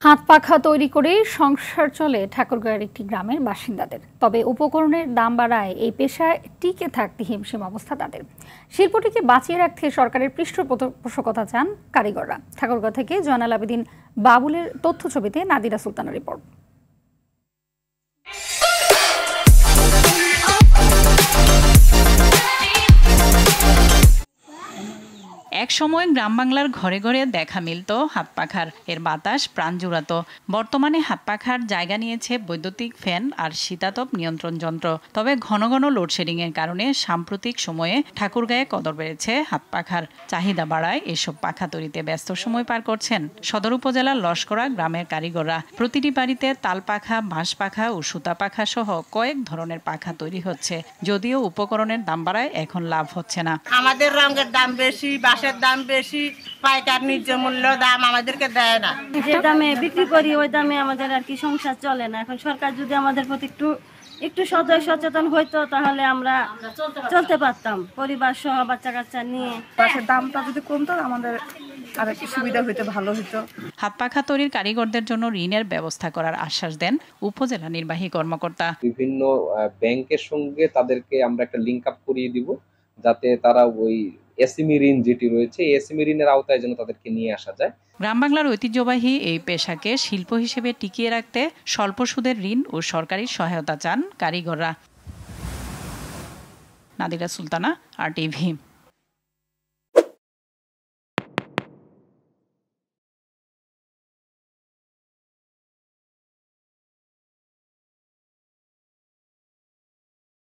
হাত পাখা তৈরি করে সংসার চলে ঠাকুরগাঁওয়ের একটি গ্রামের বাসিন্দাদের। তবে উপকরণের দাম বাড়ায় এই পেশায় টিকে থাকতে হিমশিম অবস্থা তাদের। শিল্পটিকে বাঁচিয়ে রাখতে সরকারের পৃষ্ঠপোষকতা চান কারিগররা। ঠাকুরগাঁও থেকে জয়নাল আবেদিন বাবুলের তথ্য ছবিতে নাদিরা সুলতানের রিপোর্ট। এক সময় গ্রাম বাংলার ঘরে ঘরে দেখা মিলত হাত পাখার, এর বাতাস প্রাণ জুড়াতো। বর্তমানে হাত পাখার জায়গা নিয়েছে বৈদ্যুতিক ফ্যান আর শীতাতপ নিয়ন্ত্রণ যন্ত্র। তবে ঘন ঘন লোডশেডিং এর কারণে সাম্প্রতিক সময়ে ঠাকুরগাঁয়ে কদর বেড়েছে হাত পাখার। চাহিদা বাড়ায় এসব পাখা তৈরিতে ব্যস্ত সময় পার করছেন সদর উপজেলার লস্করা গ্রামের কারিগররা। প্রতিটি বাড়িতে তাল পাখা, বাঁশ পাখা ও সুতা পাখা সহ কয়েক ধরনের পাখা তৈরি হচ্ছে। যদিও উপকরণের দাম বাড়ায় এখন লাভ হচ্ছে না। আমাদের রঙের দাম বেশি, বাঁশের দাম বেশি, পাইকার ন্যায্য মূল্য দাম আমাদেরকে দেয় না। যে দামে বিক্রি করি ওই দামে আমাদের আর কি সংসার চলে না। এখন সরকার যদি আমাদের প্রতি একটু সচেতন হইতো তাহলে আমরা চলতে পারতাম পরিবার সহ বাচ্চা কাচ্চা নিয়ে। বাঁশের দামটা যদি কমতো আমাদের আর একটু সুবিধা হইতো, ভালো হইতো। হাত পাখা তৈরির কারিগরদের জন্য ঋণের ব্যবস্থা করার আশ্বাস দেন উপজেলা নির্বাহী কর্মকর্তা। বিভিন্ন ব্যাংকের সঙ্গে তাদেরকে আমরা একটা লিঙ্ক আপ করিয়ে দিব, যাতে তারা ওই এসএমই ঋণ যেটি রয়েছে এসএমই ঋণের আওতায় যেন তাদেরকে নিয়ে আসা যায়। গ্রাম বাংলার ঐতিহ্যবাহী এই পেশাকে শিল্প হিসেবে টিকিয়ে রাখতে স্বল্প সুদের ঋণ ও সরকারি সহায়তা চান কারিগররা। নাদিরা সুলতানা, RTV।